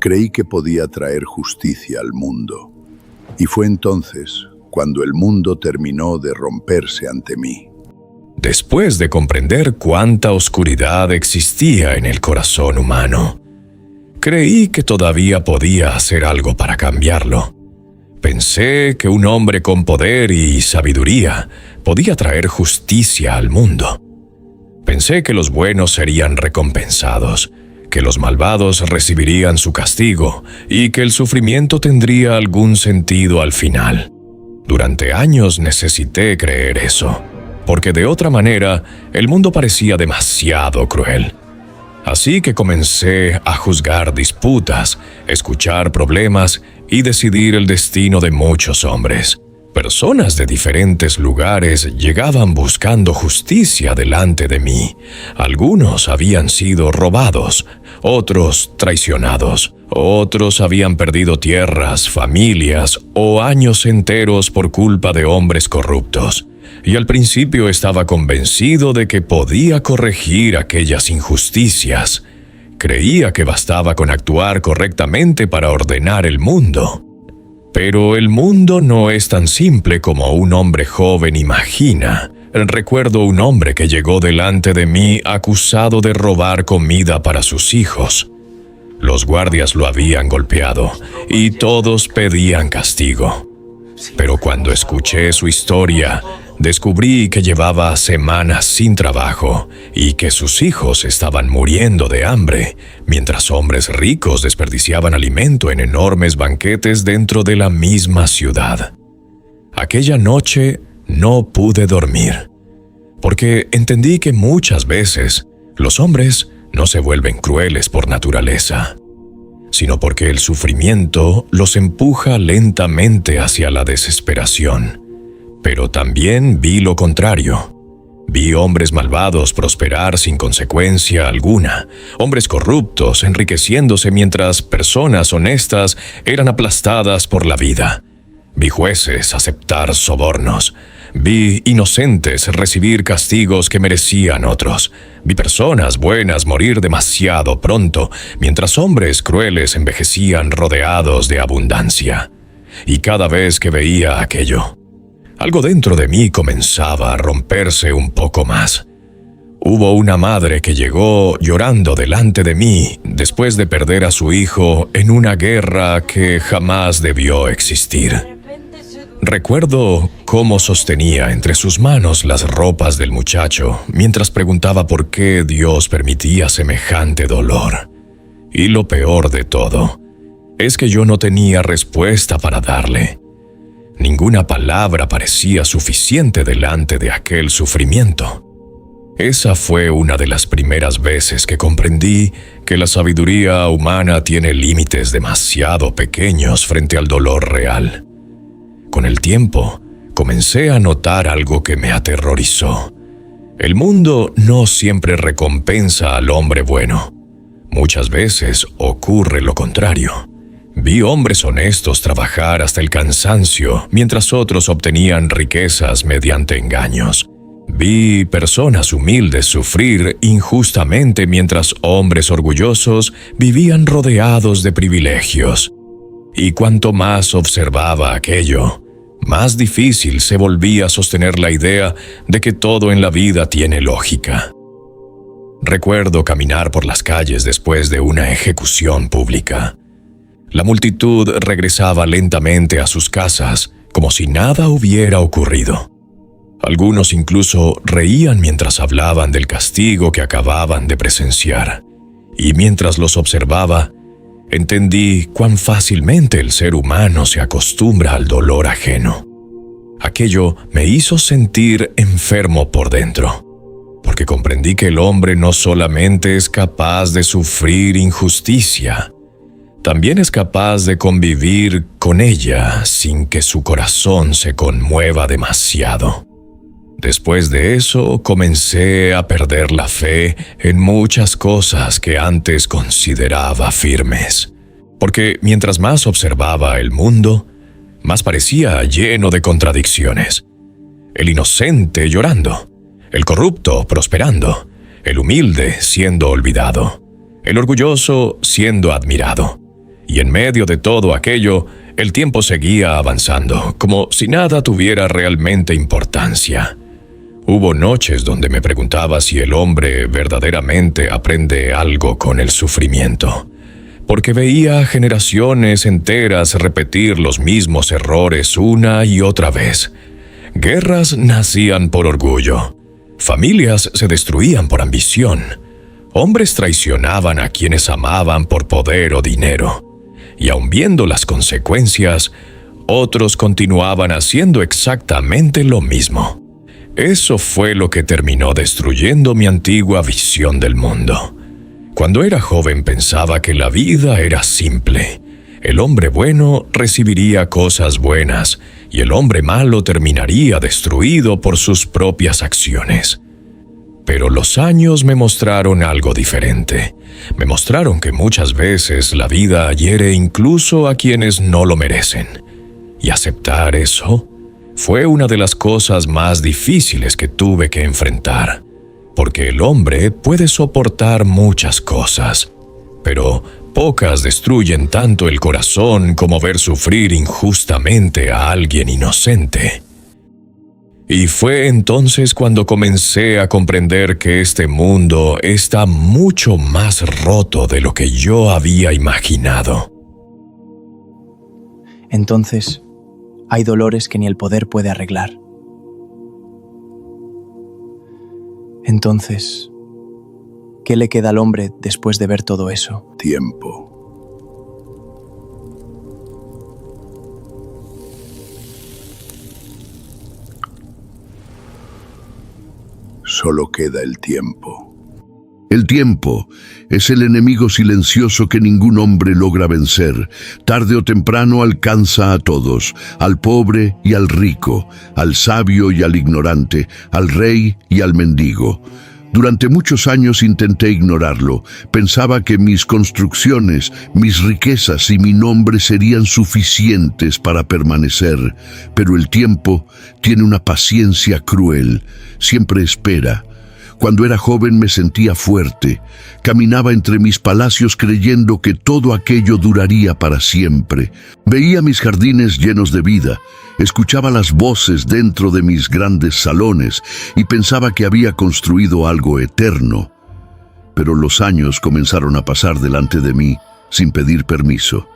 Creí que podía traer justicia al mundo. Y fue entonces cuando el mundo terminó de romperse ante mí. Después de comprender cuánta oscuridad existía en el corazón humano, creí que todavía podía hacer algo para cambiarlo. Pensé que un hombre con poder y sabiduría podía traer justicia al mundo. Pensé que los buenos serían recompensados, que los malvados recibirían su castigo y que el sufrimiento tendría algún sentido al final. Durante años necesité creer eso, porque de otra manera el mundo parecía demasiado cruel. Así que comencé a juzgar disputas, escuchar problemas y decidir el destino de muchos hombres. Personas de diferentes lugares llegaban buscando justicia delante de mí. Algunos habían sido robados, otros traicionados, otros habían perdido tierras, familias o años enteros por culpa de hombres corruptos. Y al principio estaba convencido de que podía corregir aquellas injusticias. Creía que bastaba con actuar correctamente para ordenar el mundo. Pero el mundo no es tan simple como un hombre joven imagina. Recuerdo un hombre que llegó delante de mí acusado de robar comida para sus hijos. Los guardias lo habían golpeado y todos pedían castigo. Pero cuando escuché su historia, descubrí que llevaba semanas sin trabajo y que sus hijos estaban muriendo de hambre, mientras hombres ricos desperdiciaban alimento en enormes banquetes dentro de la misma ciudad. Aquella noche no pude dormir, porque entendí que muchas veces los hombres no se vuelven crueles por naturaleza, sino porque el sufrimiento los empuja lentamente hacia la desesperación. Pero también vi lo contrario. Vi hombres malvados prosperar sin consecuencia alguna, hombres corruptos enriqueciéndose mientras personas honestas eran aplastadas por la vida. Vi jueces aceptar sobornos. Vi inocentes recibir castigos que merecían otros. Vi personas buenas morir demasiado pronto, mientras hombres crueles envejecían rodeados de abundancia. Y cada vez que veía aquello, algo dentro de mí comenzaba a romperse un poco más. Hubo una madre que llegó llorando delante de mí después de perder a su hijo en una guerra que jamás debió existir. Recuerdo cómo sostenía entre sus manos las ropas del muchacho mientras preguntaba por qué Dios permitía semejante dolor. Y lo peor de todo es que yo no tenía respuesta para darle. Ninguna palabra parecía suficiente delante de aquel sufrimiento. Esa fue una de las primeras veces que comprendí que la sabiduría humana tiene límites demasiado pequeños frente al dolor real. Con el tiempo, comencé a notar algo que me aterrorizó. El mundo no siempre recompensa al hombre bueno. Muchas veces ocurre lo contrario. Vi hombres honestos trabajar hasta el cansancio, mientras otros obtenían riquezas mediante engaños. Vi personas humildes sufrir injustamente, mientras hombres orgullosos vivían rodeados de privilegios. Y cuanto más observaba aquello, más difícil se volvía sostener la idea de que todo en la vida tiene lógica. Recuerdo caminar por las calles después de una ejecución pública. La multitud regresaba lentamente a sus casas, como si nada hubiera ocurrido. Algunos incluso reían mientras hablaban del castigo que acababan de presenciar. Y mientras los observaba, entendí cuán fácilmente el ser humano se acostumbra al dolor ajeno. Aquello me hizo sentir enfermo por dentro, porque comprendí que el hombre no solamente es capaz de sufrir injusticia, también es capaz de convivir con ella sin que su corazón se conmueva demasiado. Después de eso, comencé a perder la fe en muchas cosas que antes consideraba firmes. Porque mientras más observaba el mundo, más parecía lleno de contradicciones. El inocente llorando, el corrupto prosperando, el humilde siendo olvidado, el orgulloso siendo admirado. Y en medio de todo aquello, el tiempo seguía avanzando, como si nada tuviera realmente importancia. Hubo noches donde me preguntaba si el hombre verdaderamente aprende algo con el sufrimiento, porque veía generaciones enteras repetir los mismos errores una y otra vez. Guerras nacían por orgullo, familias se destruían por ambición, hombres traicionaban a quienes amaban por poder o dinero, y aun viendo las consecuencias, otros continuaban haciendo exactamente lo mismo. Eso fue lo que terminó destruyendo mi antigua visión del mundo. Cuando era joven pensaba que la vida era simple. El hombre bueno recibiría cosas buenas y el hombre malo terminaría destruido por sus propias acciones. Pero los años me mostraron algo diferente. Me mostraron que muchas veces la vida hiere incluso a quienes no lo merecen. Y aceptar eso fue una de las cosas más difíciles que tuve que enfrentar, porque el hombre puede soportar muchas cosas, pero pocas destruyen tanto el corazón como ver sufrir injustamente a alguien inocente. Y fue entonces cuando comencé a comprender que este mundo está mucho más roto de lo que yo había imaginado. Entonces, Hay dolores que ni el poder puede arreglar. Entonces, ¿qué le queda al hombre después de ver todo eso? Tiempo. Solo queda el tiempo. El tiempo es el enemigo silencioso que ningún hombre logra vencer. Tarde o temprano alcanza a todos, al pobre y al rico, al sabio y al ignorante, al rey y al mendigo. Durante muchos años intenté ignorarlo. Pensaba que mis construcciones, mis riquezas y mi nombre serían suficientes para permanecer. Pero el tiempo tiene una paciencia cruel. Siempre espera. Cuando era joven me sentía fuerte. Caminaba entre mis palacios creyendo que todo aquello duraría para siempre. Veía mis jardines llenos de vida. Escuchaba las voces dentro de mis grandes salones y pensaba que había construido algo eterno. Pero los años comenzaron a pasar delante de mí sin pedir permiso.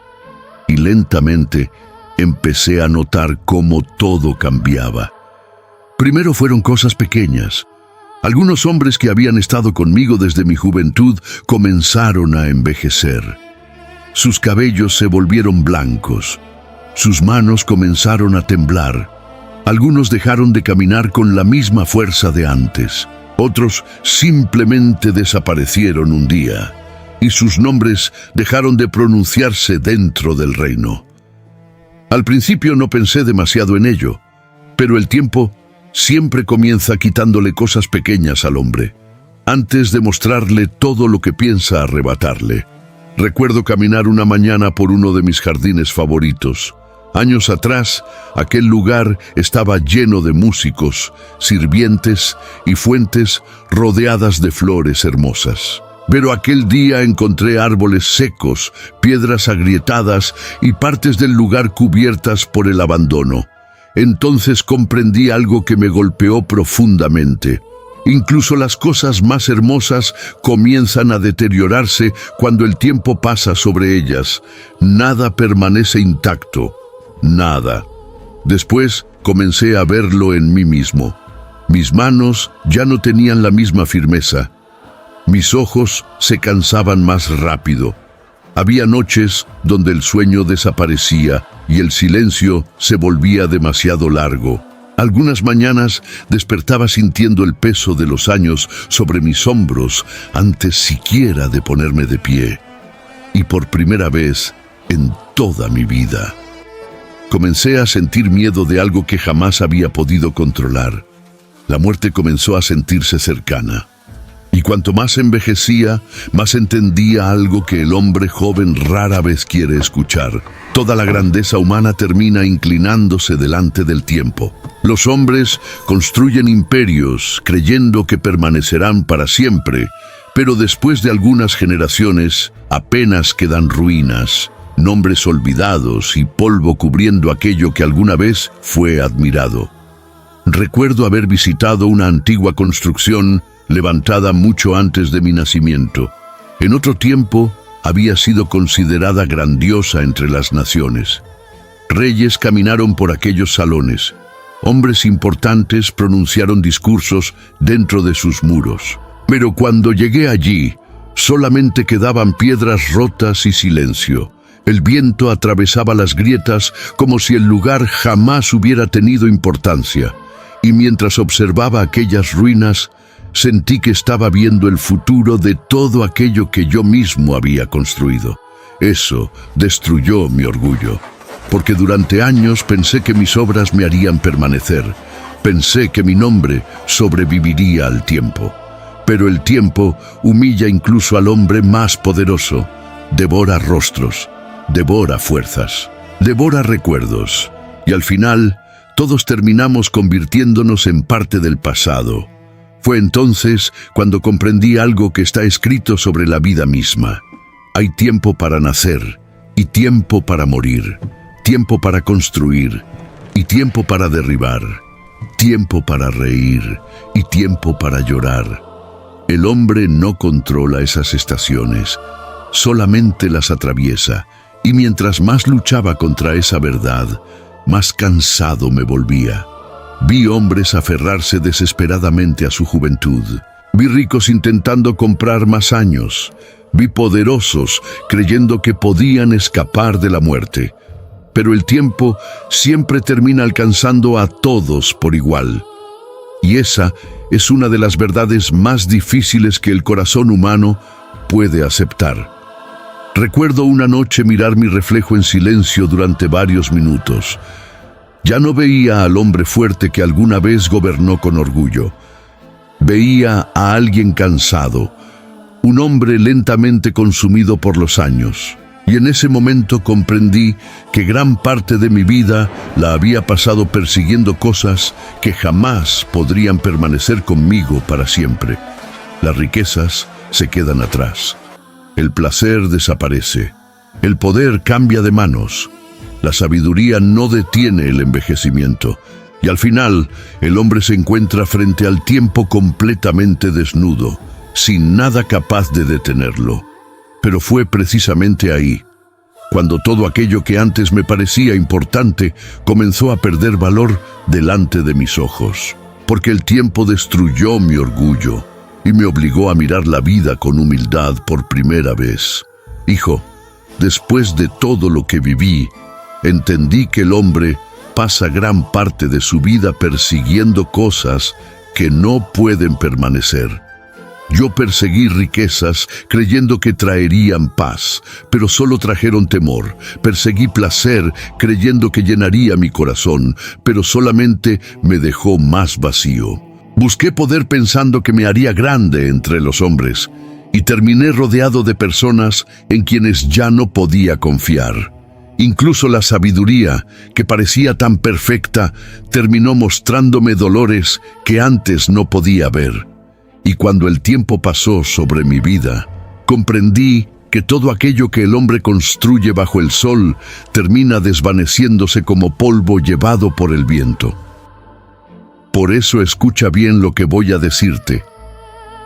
Y lentamente empecé a notar cómo todo cambiaba. Primero fueron cosas pequeñas. Algunos hombres que habían estado conmigo desde mi juventud comenzaron a envejecer. Sus cabellos se volvieron blancos. Sus manos comenzaron a temblar. Algunos dejaron de caminar con la misma fuerza de antes. Otros simplemente desaparecieron un día. Y sus nombres dejaron de pronunciarse dentro del reino. Al principio no pensé demasiado en ello, pero el tiempo siempre comienza quitándole cosas pequeñas al hombre, antes de mostrarle todo lo que piensa arrebatarle. Recuerdo caminar una mañana por uno de mis jardines favoritos. Años atrás, aquel lugar estaba lleno de músicos, sirvientes y fuentes rodeadas de flores hermosas. Pero aquel día encontré árboles secos, piedras agrietadas y partes del lugar cubiertas por el abandono. Entonces comprendí algo que me golpeó profundamente. Incluso las cosas más hermosas comienzan a deteriorarse cuando el tiempo pasa sobre ellas. Nada permanece intacto. Nada. Después comencé a verlo en mí mismo. Mis manos ya no tenían la misma firmeza. Mis ojos se cansaban más rápido. Había noches donde el sueño desaparecía y el silencio se volvía demasiado largo. Algunas mañanas despertaba sintiendo el peso de los años sobre mis hombros antes siquiera de ponerme de pie. Y por primera vez en toda mi vida, comencé a sentir miedo de algo que jamás había podido controlar. La muerte comenzó a sentirse cercana. Y cuanto más envejecía, más entendía algo que el hombre joven rara vez quiere escuchar. Toda la grandeza humana termina inclinándose delante del tiempo. Los hombres construyen imperios creyendo que permanecerán para siempre, pero después de algunas generaciones apenas quedan ruinas, nombres olvidados y polvo cubriendo aquello que alguna vez fue admirado. Recuerdo haber visitado una antigua construcción levantada mucho antes de mi nacimiento. En otro tiempo había sido considerada grandiosa entre las naciones. Reyes caminaron por aquellos salones. Hombres importantes pronunciaron discursos dentro de sus muros. Pero cuando llegué allí, solamente quedaban piedras rotas y silencio. El viento atravesaba las grietas como si el lugar jamás hubiera tenido importancia. Y mientras observaba aquellas ruinas, sentí que estaba viendo el futuro de todo aquello que yo mismo había construido. Eso destruyó mi orgullo, porque durante años pensé que mis obras me harían permanecer. Pensé que mi nombre sobreviviría al tiempo. Pero el tiempo humilla incluso al hombre más poderoso. Devora rostros, devora fuerzas, devora recuerdos. Y al final, todos terminamos convirtiéndonos en parte del pasado. Fue entonces cuando comprendí algo que está escrito sobre la vida misma. Hay tiempo para nacer y tiempo para morir, tiempo para construir y tiempo para derribar, tiempo para reír y tiempo para llorar. El hombre no controla esas estaciones, solamente las atraviesa, y mientras más luchaba contra esa verdad, más cansado me volvía. Vi hombres aferrarse desesperadamente a su juventud. Vi ricos intentando comprar más años. Vi poderosos creyendo que podían escapar de la muerte. Pero el tiempo siempre termina alcanzando a todos por igual. Y esa es una de las verdades más difíciles que el corazón humano puede aceptar. Recuerdo una noche mirar mi reflejo en silencio durante varios minutos. Ya no veía al hombre fuerte que alguna vez gobernó con orgullo. Veía a alguien cansado, un hombre lentamente consumido por los años. Y en ese momento comprendí que gran parte de mi vida la había pasado persiguiendo cosas que jamás podrían permanecer conmigo para siempre. Las riquezas se quedan atrás. El placer desaparece. El poder cambia de manos. La sabiduría no detiene el envejecimiento. Y al final, el hombre se encuentra frente al tiempo completamente desnudo, sin nada capaz de detenerlo. Pero fue precisamente ahí, cuando todo aquello que antes me parecía importante comenzó a perder valor delante de mis ojos, porque el tiempo destruyó mi orgullo y me obligó a mirar la vida con humildad por primera vez. Hijo, después de todo lo que viví, entendí que el hombre pasa gran parte de su vida persiguiendo cosas que no pueden permanecer. Yo perseguí riquezas creyendo que traerían paz, pero solo trajeron temor. Perseguí placer creyendo que llenaría mi corazón, pero solamente me dejó más vacío. Busqué poder pensando que me haría grande entre los hombres, y terminé rodeado de personas en quienes ya no podía confiar. Incluso la sabiduría, que parecía tan perfecta, terminó mostrándome dolores que antes no podía ver. Y cuando el tiempo pasó sobre mi vida, comprendí que todo aquello que el hombre construye bajo el sol termina desvaneciéndose como polvo llevado por el viento. Por eso escucha bien lo que voy a decirte.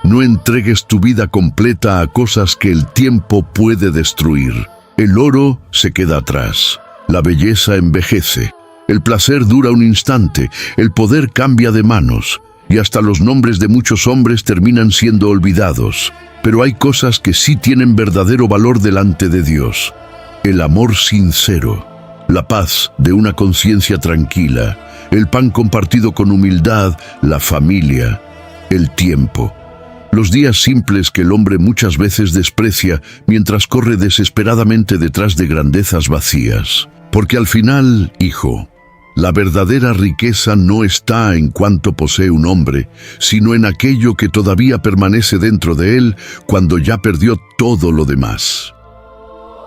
No entregues tu vida completa a cosas que el tiempo puede destruir. El oro se queda atrás, la belleza envejece, el placer dura un instante, el poder cambia de manos, y hasta los nombres de muchos hombres terminan siendo olvidados. Pero hay cosas que sí tienen verdadero valor delante de Dios. El amor sincero, la paz de una conciencia tranquila, el pan compartido con humildad, la familia, el tiempo. Los días simples que el hombre muchas veces desprecia mientras corre desesperadamente detrás de grandezas vacías. Porque al final, hijo, la verdadera riqueza no está en cuánto posee un hombre, sino en aquello que todavía permanece dentro de él cuando ya perdió todo lo demás.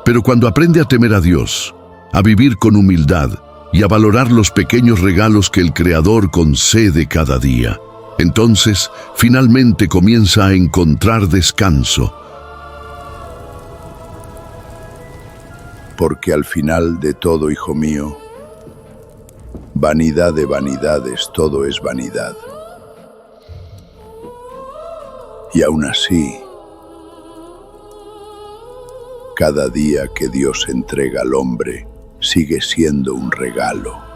Pero cuando aprende a temer a Dios, a vivir con humildad y a valorar los pequeños regalos que el Creador concede cada día, entonces finalmente comienza a encontrar descanso. Porque al final de todo, hijo mío, vanidad de vanidades, todo es vanidad. Y aún así, cada día que Dios entrega al hombre sigue siendo un regalo.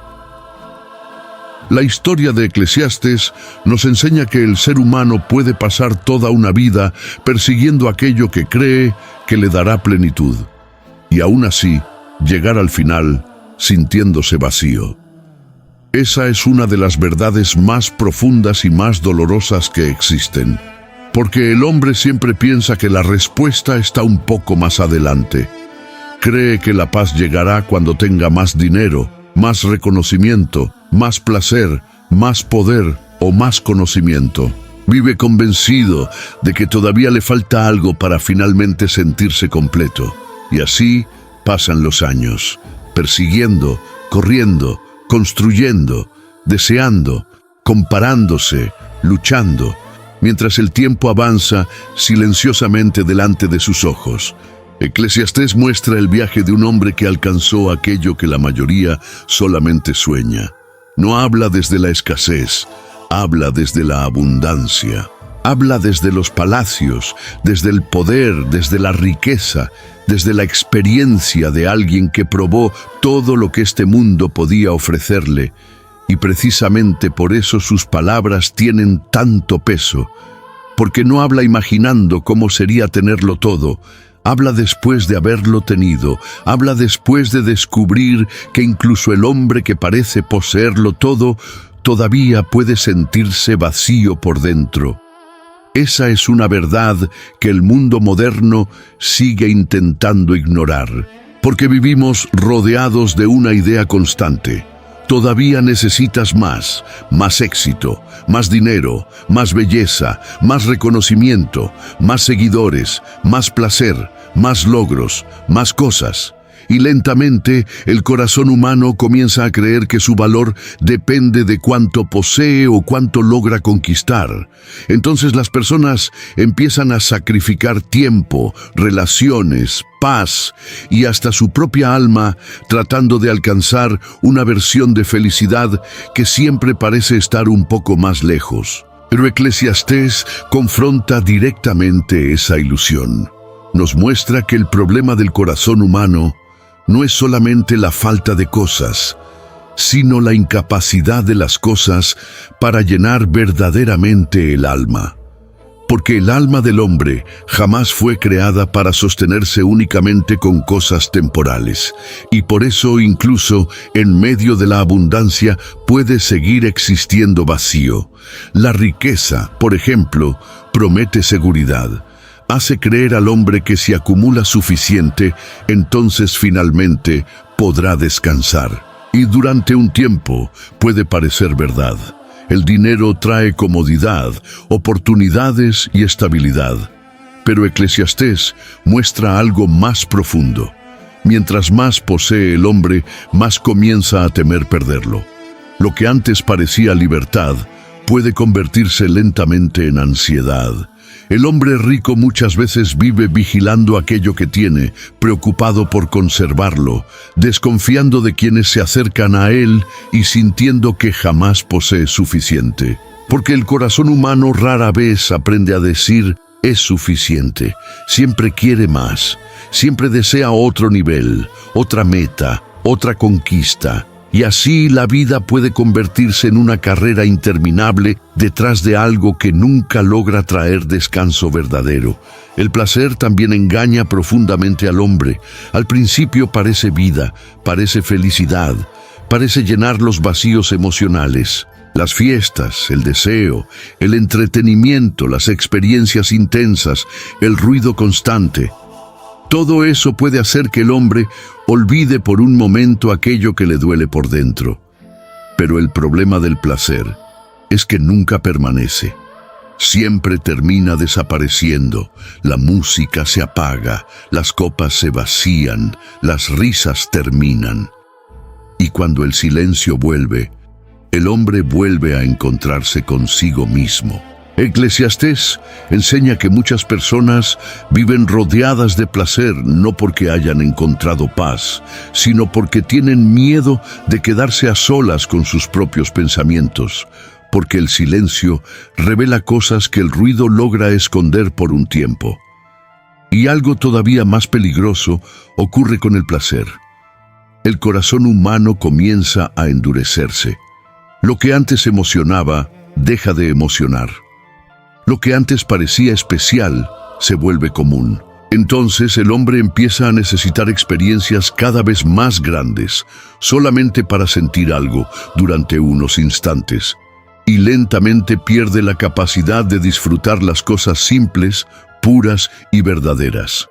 La historia de Eclesiastes nos enseña que el ser humano puede pasar toda una vida persiguiendo aquello que cree que le dará plenitud, y aún así llegar al final sintiéndose vacío. Esa es una de las verdades más profundas y más dolorosas que existen, porque el hombre siempre piensa que la respuesta está un poco más adelante. Cree que la paz llegará cuando tenga más dinero, más reconocimiento, más placer, más poder o más conocimiento. Vive convencido de que todavía le falta algo para finalmente sentirse completo. Y así pasan los años, persiguiendo, corriendo, construyendo, deseando, comparándose, luchando, mientras el tiempo avanza silenciosamente delante de sus ojos. Eclesiastés muestra el viaje de un hombre que alcanzó aquello que la mayoría solamente sueña. No habla desde la escasez, habla desde la abundancia. Habla desde los palacios, desde el poder, desde la riqueza, desde la experiencia de alguien que probó todo lo que este mundo podía ofrecerle. Y precisamente por eso sus palabras tienen tanto peso, porque no habla imaginando cómo sería tenerlo todo. Habla después de haberlo tenido, habla después de descubrir que incluso el hombre que parece poseerlo todo, todavía puede sentirse vacío por dentro. Esa es una verdad que el mundo moderno sigue intentando ignorar, porque vivimos rodeados de una idea constante. Todavía necesitas más éxito, más dinero, más belleza, más reconocimiento, más seguidores, más placer, más logros, más cosas. Y lentamente el corazón humano comienza a creer que su valor depende de cuánto posee o cuánto logra conquistar. Entonces las personas empiezan a sacrificar tiempo, relaciones, paz y hasta su propia alma tratando de alcanzar una versión de felicidad que siempre parece estar un poco más lejos. Pero Eclesiastés confronta directamente esa ilusión. Nos muestra que el problema del corazón humano no es solamente la falta de cosas, sino la incapacidad de las cosas para llenar verdaderamente el alma. Porque el alma del hombre jamás fue creada para sostenerse únicamente con cosas temporales, y por eso incluso en medio de la abundancia puede seguir existiendo vacío. La riqueza, por ejemplo, promete seguridad. Hace creer al hombre que si acumula suficiente, entonces finalmente podrá descansar. Y durante un tiempo puede parecer verdad. El dinero trae comodidad, oportunidades y estabilidad. Pero Eclesiastés muestra algo más profundo. Mientras más posee el hombre, más comienza a temer perderlo. Lo que antes parecía libertad puede convertirse lentamente en ansiedad. El hombre rico muchas veces vive vigilando aquello que tiene, preocupado por conservarlo, desconfiando de quienes se acercan a él y sintiendo que jamás posee suficiente. Porque el corazón humano rara vez aprende a decir es suficiente, siempre quiere más, siempre desea otro nivel, otra meta, otra conquista. Y así la vida puede convertirse en una carrera interminable detrás de algo que nunca logra traer descanso verdadero. El placer también engaña profundamente al hombre. Al principio parece vida, parece felicidad, parece llenar los vacíos emocionales. Las fiestas, el deseo, el entretenimiento, las experiencias intensas, el ruido constante. Todo eso puede hacer que el hombre olvide por un momento aquello que le duele por dentro. Pero el problema del placer es que nunca permanece. Siempre termina desapareciendo. La música se apaga, las copas se vacían, las risas terminan. Y cuando el silencio vuelve, el hombre vuelve a encontrarse consigo mismo. Eclesiastés enseña que muchas personas viven rodeadas de placer no porque hayan encontrado paz, sino porque tienen miedo de quedarse a solas con sus propios pensamientos, porque el silencio revela cosas que el ruido logra esconder por un tiempo. Y algo todavía más peligroso ocurre con el placer. El corazón humano comienza a endurecerse. Lo que antes emocionaba deja de emocionar. Lo que antes parecía especial se vuelve común. Entonces el hombre empieza a necesitar experiencias cada vez más grandes, solamente para sentir algo durante unos instantes. Y lentamente pierde la capacidad de disfrutar las cosas simples, puras y verdaderas.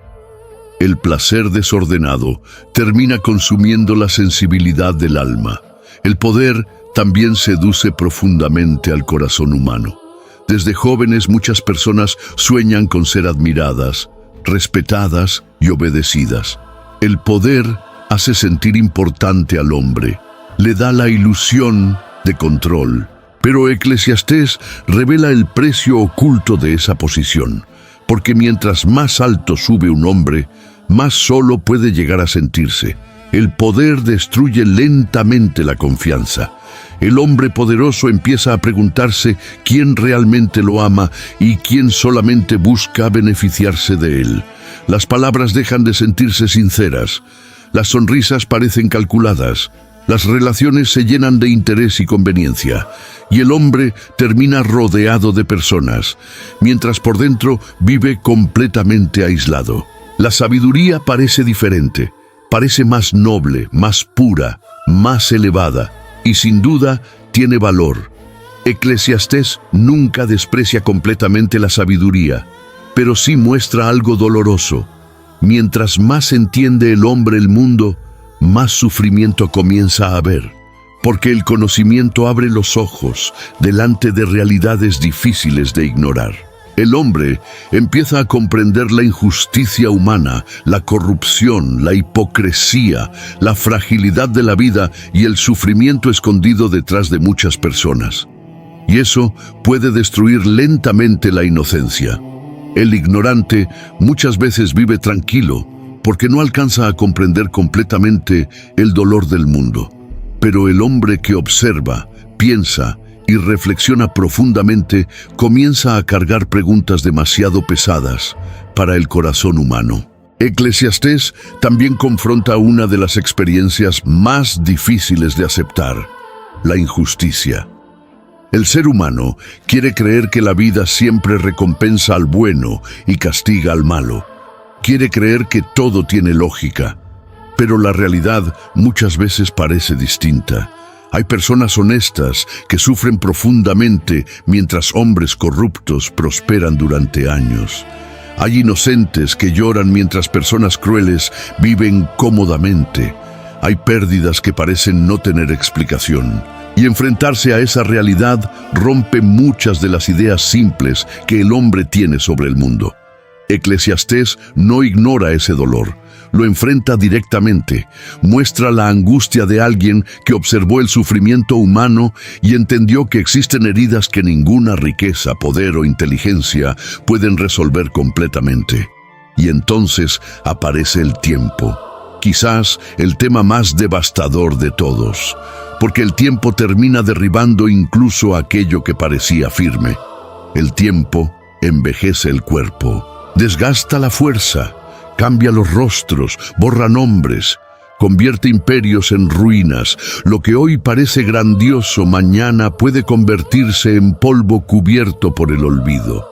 El placer desordenado termina consumiendo la sensibilidad del alma. El poder también seduce profundamente al corazón humano. Desde jóvenes muchas personas sueñan con ser admiradas, respetadas y obedecidas. El poder hace sentir importante al hombre, le da la ilusión de control. Pero Eclesiastés revela el precio oculto de esa posición, porque mientras más alto sube un hombre, más solo puede llegar a sentirse. El poder destruye lentamente la confianza. El hombre poderoso empieza a preguntarse quién realmente lo ama y quién solamente busca beneficiarse de él. Las palabras dejan de sentirse sinceras. Las sonrisas parecen calculadas. Las relaciones se llenan de interés y conveniencia. Y el hombre termina rodeado de personas, mientras por dentro vive completamente aislado. La sabiduría parece diferente. Parece más noble, más pura, más elevada. Y sin duda tiene valor. Eclesiastés nunca desprecia completamente la sabiduría, pero sí muestra algo doloroso. Mientras más entiende el hombre el mundo, más sufrimiento comienza a haber, porque el conocimiento abre los ojos delante de realidades difíciles de ignorar. El hombre empieza a comprender la injusticia humana, la corrupción, la hipocresía, la fragilidad de la vida y el sufrimiento escondido detrás de muchas personas. Y eso puede destruir lentamente la inocencia. El ignorante muchas veces vive tranquilo porque no alcanza a comprender completamente el dolor del mundo. Pero el hombre que observa, piensa y reflexiona profundamente comienza a cargar preguntas demasiado pesadas para el corazón humano. Eclesiastés también confronta una de las experiencias más difíciles de aceptar: la injusticia. El ser humano quiere creer que la vida siempre recompensa al bueno y castiga al malo. Quiere creer que todo tiene lógica, pero la realidad muchas veces parece distinta. Hay personas honestas que sufren profundamente mientras hombres corruptos prosperan durante años. Hay inocentes que lloran mientras personas crueles viven cómodamente. Hay pérdidas que parecen no tener explicación. Y enfrentarse a esa realidad rompe muchas de las ideas simples que el hombre tiene sobre el mundo. Eclesiastés no ignora ese dolor, lo enfrenta directamente, muestra la angustia de alguien que observó el sufrimiento humano y entendió que existen heridas que ninguna riqueza, poder o inteligencia pueden resolver completamente. Y entonces aparece el tiempo, quizás el tema más devastador de todos, porque el tiempo termina derribando incluso aquello que parecía firme. El tiempo envejece el cuerpo, desgasta la fuerza, cambia los rostros, borra nombres, convierte imperios en ruinas. Lo que hoy parece grandioso, mañana puede convertirse en polvo cubierto por el olvido.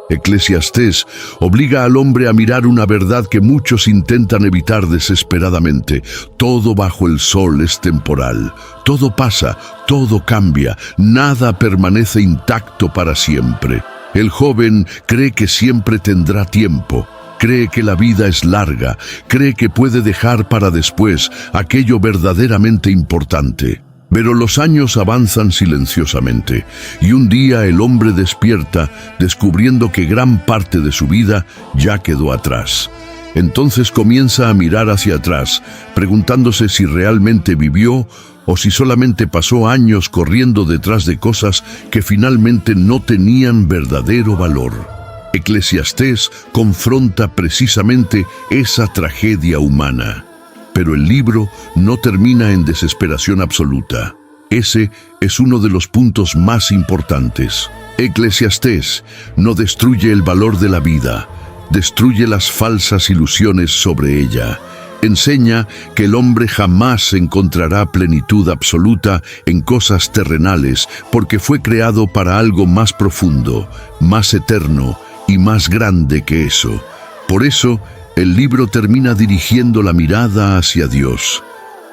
Eclesiastés obliga al hombre a mirar una verdad que muchos intentan evitar desesperadamente. Todo bajo el sol es temporal. Todo pasa, todo cambia, nada permanece intacto para siempre. El joven cree que siempre tendrá tiempo, cree que la vida es larga, cree que puede dejar para después aquello verdaderamente importante. Pero los años avanzan silenciosamente, y un día el hombre despierta descubriendo que gran parte de su vida ya quedó atrás. Entonces comienza a mirar hacia atrás, preguntándose si realmente vivió o si solamente pasó años corriendo detrás de cosas que finalmente no tenían verdadero valor. Eclesiastés confronta precisamente esa tragedia humana. Pero el libro no termina en desesperación absoluta. Ese es uno de los puntos más importantes. Eclesiastés no destruye el valor de la vida, destruye las falsas ilusiones sobre ella. Enseña que el hombre jamás encontrará plenitud absoluta en cosas terrenales, porque fue creado para algo más profundo, más eterno y más grande que eso. Por eso, el libro termina dirigiendo la mirada hacia Dios,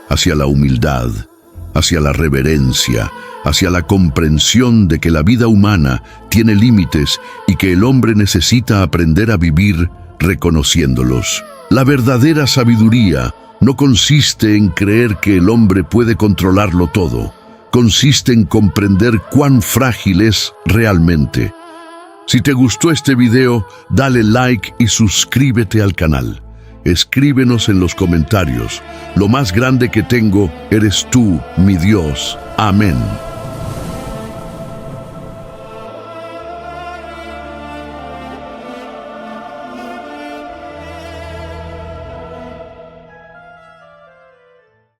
hacia la humildad, hacia la reverencia, hacia la comprensión de que la vida humana tiene límites y que el hombre necesita aprender a vivir reconociéndolos. La verdadera sabiduría no consiste en creer que el hombre puede controlarlo todo, consiste en comprender cuán frágil es realmente. Si te gustó este video, dale like y suscríbete al canal. Escríbenos en los comentarios. Lo más grande que tengo eres tú, mi Dios. Amén.